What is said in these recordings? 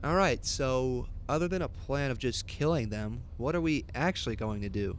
Alright, so other than a plan of just killing them, what are we actually going to do?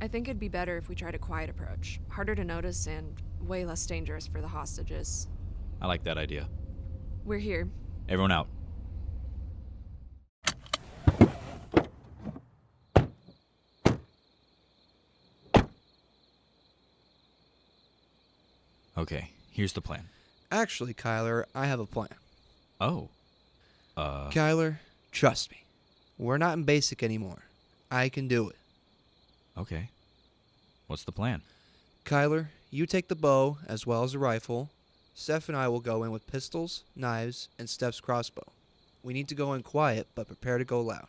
I think it'd be better if we tried a quiet approach. Harder to notice and way less dangerous for the hostages. I like that idea. We're here. Everyone out. Okay, here's the plan. Actually, Kyler, I have a plan. Oh. Kyler, trust me. We're not in basic anymore. I can do it. Okay. What's the plan? Kyler, you take the bow as well as the rifle. Steph and I will go in with pistols, knives, and Steph's crossbow. We need to go in quiet, but prepare to go loud.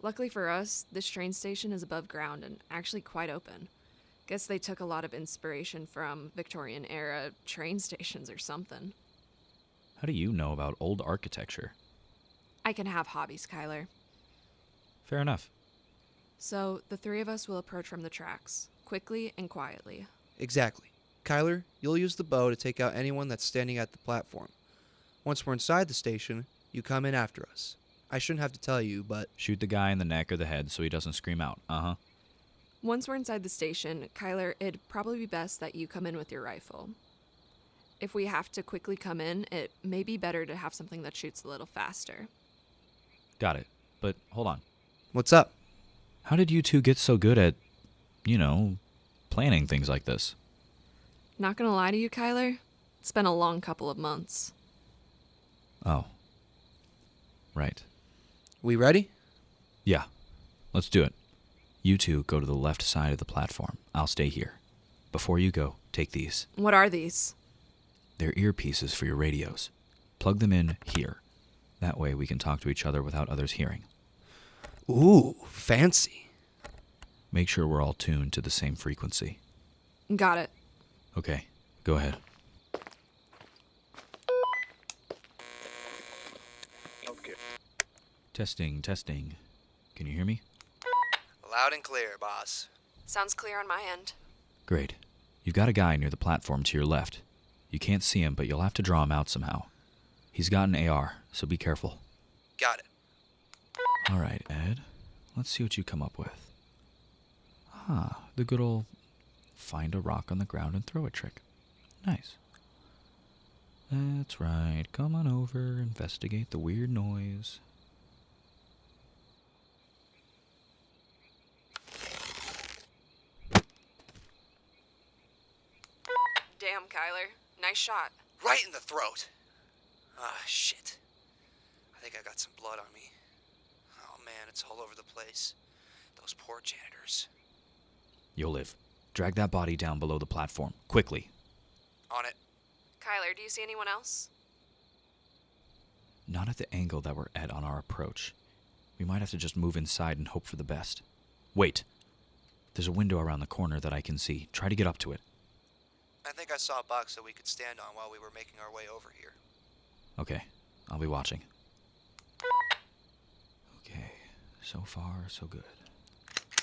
Luckily for us, this train station is above ground and actually quite open. Guess they took a lot of inspiration from Victorian era train stations or something. How do you know about old architecture? I can have hobbies, Kyler. Fair enough. So, the three of us will approach from the tracks, quickly and quietly. Exactly. Kyler, you'll use the bow to take out anyone that's standing at the platform. Once we're inside the station, you come in after us. I shouldn't have to tell you, but... Shoot the guy in the neck or the head so he doesn't scream out. Uh-huh. Once we're inside the station, Kyler, it'd probably be best that you come in with your rifle. If we have to quickly come in, it may be better to have something that shoots a little faster. Got it. But hold on. What's up? How did you two get so good at, planning things like this? Not gonna lie to you, Kyler, it's been a long couple of months. Oh. Right. We ready? Yeah. Let's do it. You two go to the left side of the platform. I'll stay here. Before you go, take these. What are these? They're earpieces for your radios. Plug them in here. That way we can talk to each other without others hearing. Ooh, fancy. Make sure we're all tuned to the same frequency. Got it. Okay, go ahead. Okay. Testing. Can you hear me? Loud and clear, boss. Sounds clear on my end. Great. You've got a guy near the platform to your left. You can't see him, but you'll have to draw him out somehow. He's got an AR, so be careful. Got it. All right, Ed. Let's see what you come up with. The good old find a rock on the ground and throw it trick. Nice. That's right. Come on over, investigate the weird noise. Damn, Kyler. Nice shot. Right in the throat. Ah, shit. I think I got some blood on me. Oh man, it's all over the place. Those poor janitors. You'll live. Drag that body down below the platform, quickly. On it. Kyler, do you see anyone else? Not at the angle that we're at on our approach. We might have to just move inside and hope for the best. Wait. There's a window around the corner that I can see. Try to get up to it. I think I saw a box that we could stand on while we were making our way over here. Okay, I'll be watching. Okay, so far, so good.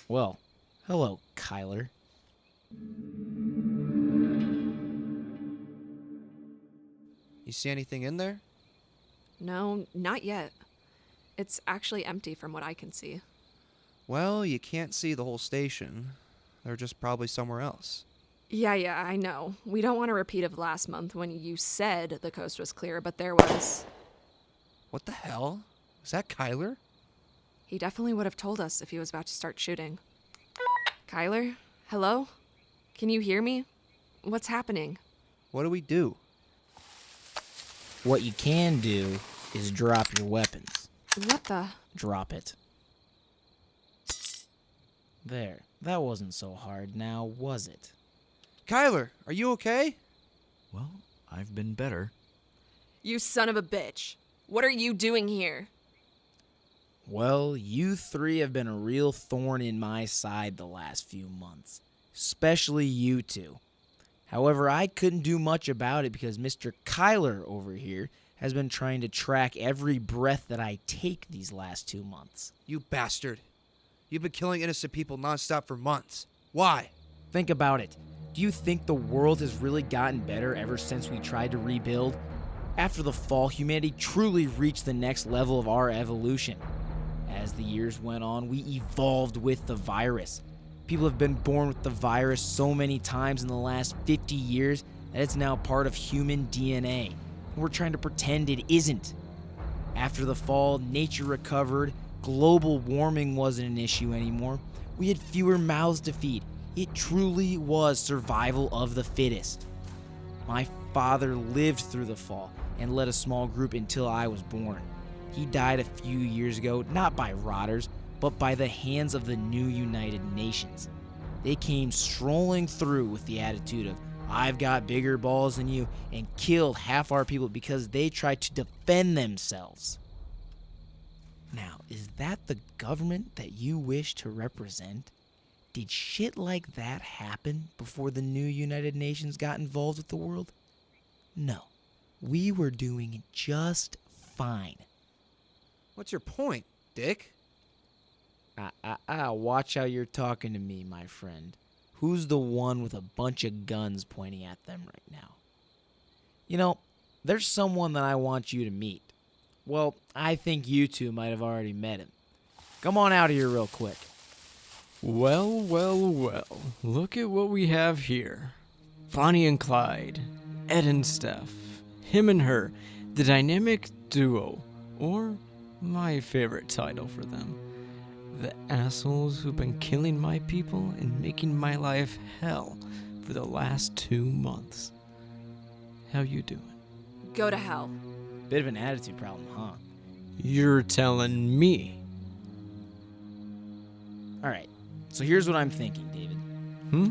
Well, hello, Kyler. You see anything in there? No, not yet. It's actually empty from what I can see. Well, you can't see the whole station. They're just probably somewhere else. Yeah, I know. We don't want a repeat of last month when you said the coast was clear, but there was. What the hell? Is that Kyler? He definitely would have told us if he was about to start shooting. Kyler? Hello? Can you hear me? What's happening? What do we do? What you can do is drop your weapons. What the? Drop it. There. That wasn't so hard now, was it? Kyler, are you okay? Well, I've been better. You son of a bitch. What are you doing here? Well, you three have been a real thorn in my side the last few months. Especially you two. However, I couldn't do much about it because Mr. Kyler over here has been trying to track every breath that I take these last 2 months. You bastard. You've been killing innocent people nonstop for months. Why? Think about it. Do you think the world has really gotten better ever since we tried to rebuild? After the fall, humanity truly reached the next level of our evolution. As the years went on, we evolved with the virus. People have been born with the virus so many times in the last 50 years that it's now part of human DNA. And we're trying to pretend it isn't. After the fall, nature recovered. Global warming wasn't an issue anymore. We had fewer mouths to feed. It truly was survival of the fittest. My father lived through the fall and led a small group until I was born. He died a few years ago, not by rotters, but by the hands of the new United Nations. They came strolling through with the attitude of, I've got bigger balls than you, and killed half our people because they tried to defend themselves. Now, is that the government that you wish to represent? Did shit like that happen before the new United Nations got involved with the world? No. We were doing just fine. What's your point, Dick? Watch how you're talking to me, my friend. Who's the one with a bunch of guns pointing at them right now? You know, there's someone that I want you to meet. Well, I think you two might have already met him. Come on out here real quick. Well, well, well. Look at what we have here. Bonnie and Clyde, Ed and Steph, him and her, the dynamic duo, or my favorite title for them, the assholes who've been killing my people and making my life hell for the last 2 months. How you doing? Go to hell. Bit of an attitude problem, huh? You're telling me. Alright, so here's what I'm thinking, David. Hmm?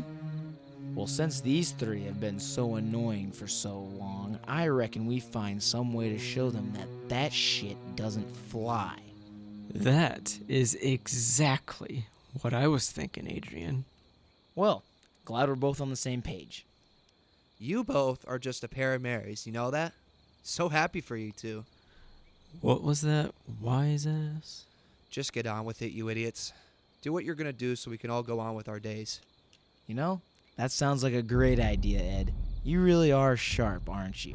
Well, since these three have been so annoying for so long, I reckon we find some way to show them that that shit doesn't fly. That is exactly what I was thinking, Adrian. Well, glad we're both on the same page. You both are just a pair of Marys, you know that? So happy for you two. What was that, wise ass? Just get on with it, you idiots. Do what you're gonna do so we can all go on with our days. You know, that sounds like a great idea, Ed. You really are sharp, aren't you?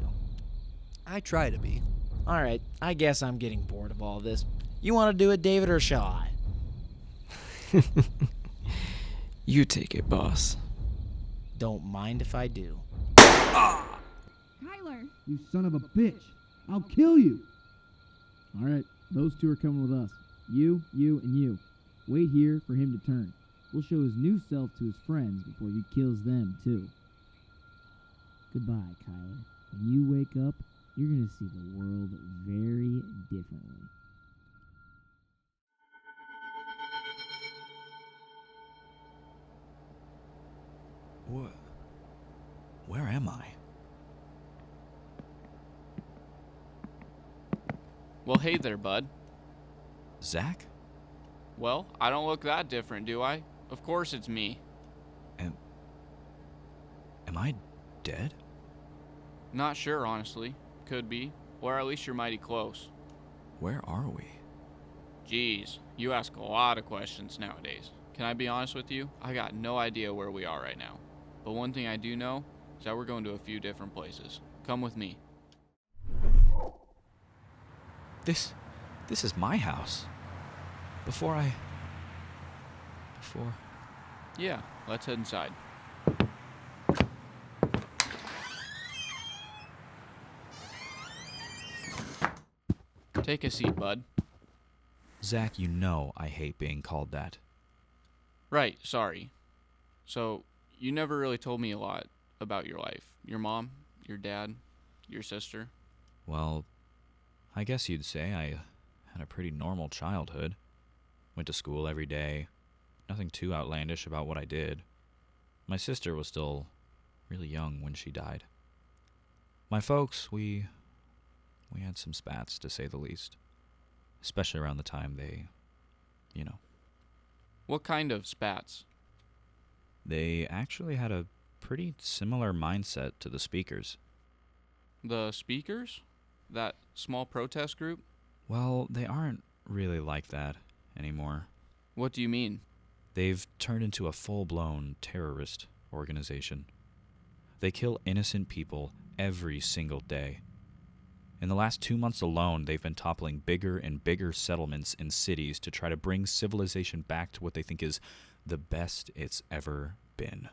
I try to be. Alright, I guess I'm getting bored of all this. You want to do it, David, or shall I? You take it, boss. Don't mind if I do. Tyler! You son of a bitch! I'll kill you! Alright, those two are coming with us. You, and you. Wait here for him to turn. We'll show his new self to his friends before he kills them, too. Goodbye, Kyler. When you wake up, you're gonna see the world very differently. What? Where am I? Well, hey there, bud. Zach? Well, I don't look that different, do I? Of course it's me. Am I dead? Not sure, honestly. Could be. Or at least you're mighty close. Where are we? Jeez, you ask a lot of questions nowadays. Can I be honest with you? I got no idea where we are right now. But one thing I do know is that we're going to a few different places. Come with me. This is my house. Before... Yeah, let's head inside. Take a seat, bud. Zach, you know I hate being called that. Right, sorry. So, you never really told me a lot about your life. Your mom, your dad, your sister. Well, I guess you'd say I had a pretty normal childhood. Went to school every day. Nothing too outlandish about what I did. My sister was still really young when she died. My folks, we had some spats, to say the least. Especially around the time they, What kind of spats? They actually had a pretty similar mindset to the speakers. The speakers? That small protest group? Well, they aren't really like that anymore. What do you mean? They've turned into a full-blown terrorist organization. They kill innocent people every single day. In the last 2 months alone, they've been toppling bigger and bigger settlements in cities to try to bring civilization back to what they think is the best it's ever been.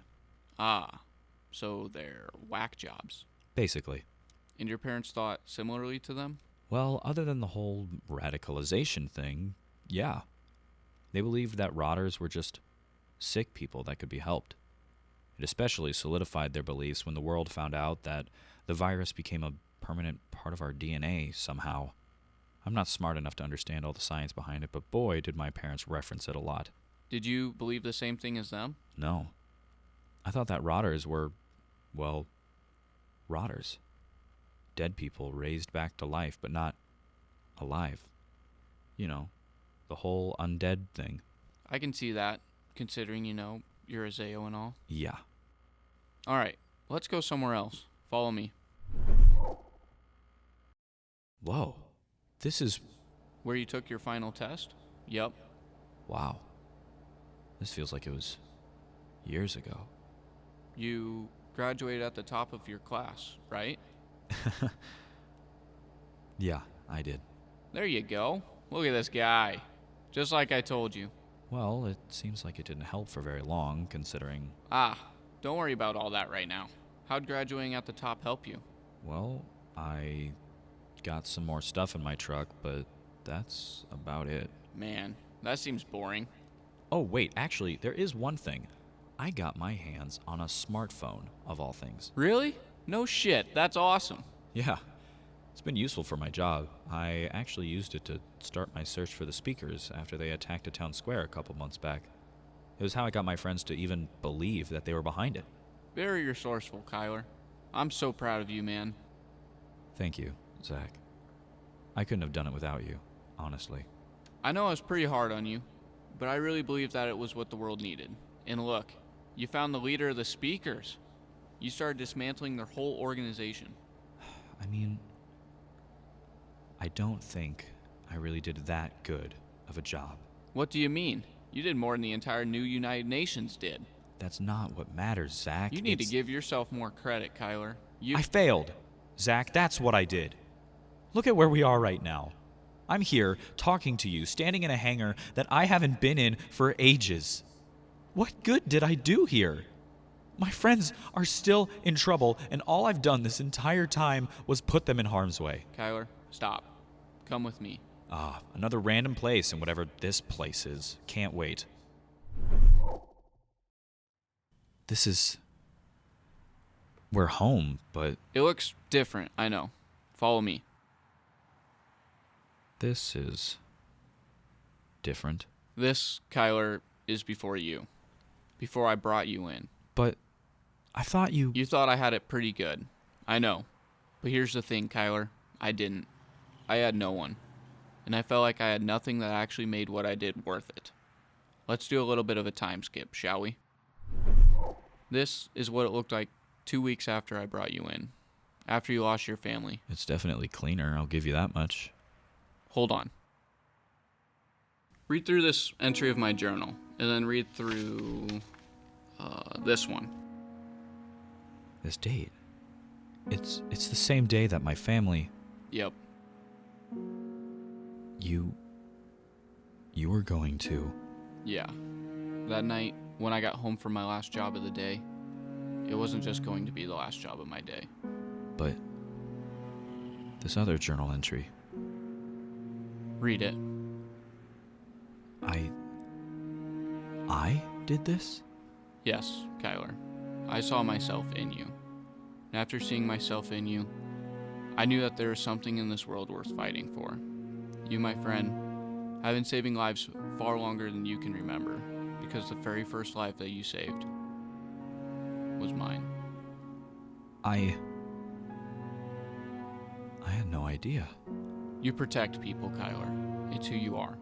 Ah, so they're whack jobs. Basically. And your parents thought similarly to them? Well, other than the whole radicalization thing, yeah. They believed that rotters were just sick people that could be helped. It especially solidified their beliefs when the world found out that the virus became a permanent part of our DNA somehow. I'm not smart enough to understand all the science behind it, but boy, did my parents reference it a lot. Did you believe the same thing as them? No. I thought that rotters were, well, rotters. Dead people raised back to life, but not alive. You know, the whole undead thing. I can see that, considering, you're a Z.E.O and all. Yeah. All right, let's go somewhere else. Follow me. Whoa. This is... Where you took your final test? Yep. Wow. This feels like it was years ago. You graduated at the top of your class, right? Yeah, I did. There you go. Look at this guy. Just like I told you. Well, it seems like it didn't help for very long, considering... Don't worry about all that right now. How'd graduating at the top help you? Well, I got some more stuff in my truck, but that's about it. Man, that seems boring. Oh, wait, actually, there is one thing. I got my hands on a smartphone, of all things. Really? No shit, that's awesome. Yeah, it's been useful for my job. I actually used it to start my search for the speakers after they attacked a town square a couple months back. It was how I got my friends to even believe that they were behind it. Very resourceful, Kyler. I'm so proud of you, man. Thank you, Zach. I couldn't have done it without you, honestly. I know I was pretty hard on you, but I really believe that it was what the world needed. And look, you found the leader of the speakers. You started dismantling their whole organization. I mean, I don't think I really did that good of a job. What do you mean? You did more than the entire new United Nations did. That's not what matters, Zach. You need to give yourself more credit, Kyler. I failed. Zach, that's what I did. Look at where we are right now. I'm here, talking to you, standing in a hangar that I haven't been in for ages. What good did I do here? My friends are still in trouble, and all I've done this entire time was put them in harm's way. Kyler, stop. Come with me. Another random place in whatever this place is. Can't wait. This is... We're home, but... It looks different, I know. Follow me. This is... different. This, Kyler, is before you. Before I brought you in. But... I thought you... You thought I had it pretty good. I know. But here's the thing, Kyler. I didn't. I had no one. And I felt like I had nothing that actually made what I did worth it. Let's do a little bit of a time skip, shall we? This is what it looked like 2 weeks after I brought you in. After you lost your family. It's definitely cleaner, I'll give you that much. Hold on. Read through this entry of my journal, and then read through this one. This date. It's the same day that my family... Yep. You were going to... Yeah. That night, when I got home from my last job of the day, it wasn't just going to be the last job of my day. But... this other journal entry... Read it. I did this? Yes, Kyler. I saw myself in you. And after seeing myself in you, I knew that there was something in this world worth fighting for. You, my friend, have been saving lives far longer than you can remember, because the very first life that you saved was mine. I had no idea. You protect people, Kyler. It's who you are.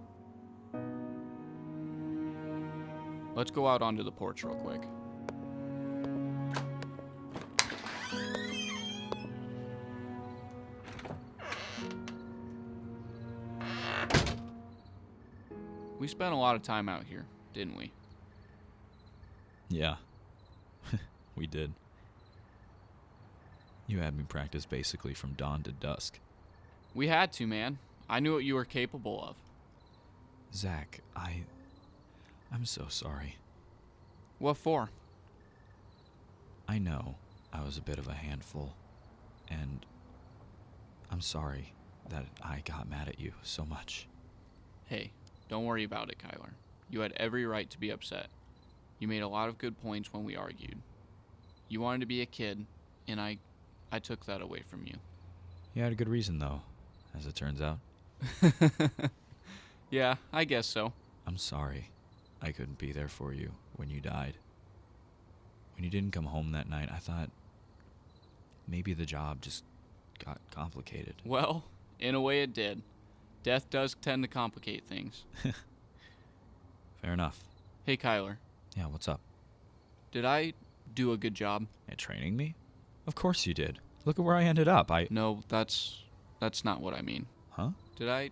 Let's go out onto the porch real quick. We spent a lot of time out here, didn't we? Yeah. We did. You had me practice basically from dawn to dusk. We had to, man. I knew what you were capable of. Zach, I'm so sorry. What for? I know I was a bit of a handful, and I'm sorry that I got mad at you so much. Hey, don't worry about it, Kyler. You had every right to be upset. You made a lot of good points when we argued. You wanted to be a kid, and I took that away from you. You had a good reason, though, as it turns out. Yeah, I guess so. I'm sorry I couldn't be there for you when you died. When you didn't come home that night, I thought maybe the job just got complicated. Well, in a way it did. Death does tend to complicate things. Fair enough. Hey, Kyler, Yeah, what's up? did I do a good job? At training me? Of course you did. Look at where I ended up. No, that's not what I mean. Huh? Did I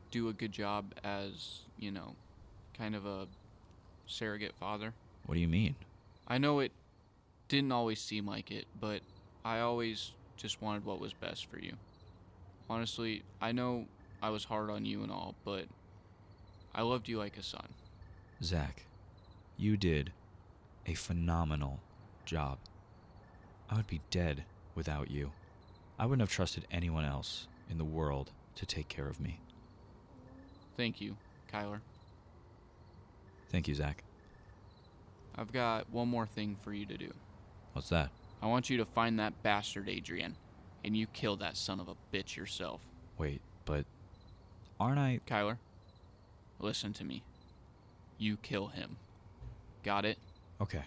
do a good job as, kind of a surrogate father? What do you mean? I know it didn't always seem like it, but I always just wanted what was best for you. Honestly, I know I was hard on you and all, but I loved you like a son. Zach, you did a phenomenal job. I would be dead without you. I wouldn't have trusted anyone else in the world to take care of me. Thank you, Kyler. Thank you, Zach. I've got one more thing for you to do. What's that? I want you to find that bastard Adrian, and you kill that son of a bitch yourself. Wait, but aren't I... Kyler, listen to me. You kill him. Got it? Okay.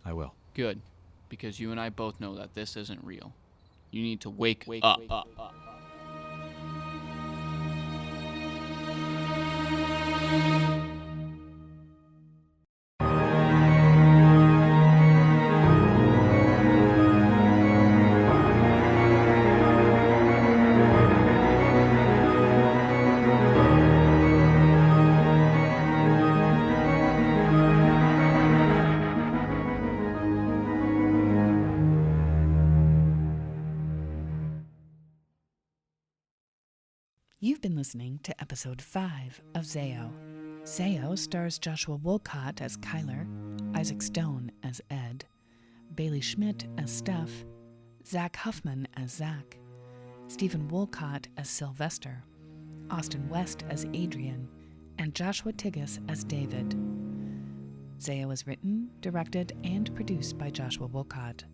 I will. Good, because you and I both know that this isn't real. You need to wake up. You've been listening to episode 5 of Z.E.O. Z.E.O. stars Joshua Wolcott as Kyler, Isaac Stone as Ed, Bailey Schmidt as Steph, Zach Huffman as Zach, Stephen Wolcott as Sylvester, Austin West as Adrian, and Joshua Tigas as David. Z.E.O. is written, directed, and produced by Joshua Wolcott.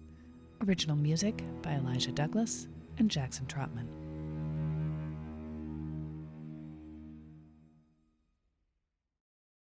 Original music by Elijah Douglas and Jackson Trotman.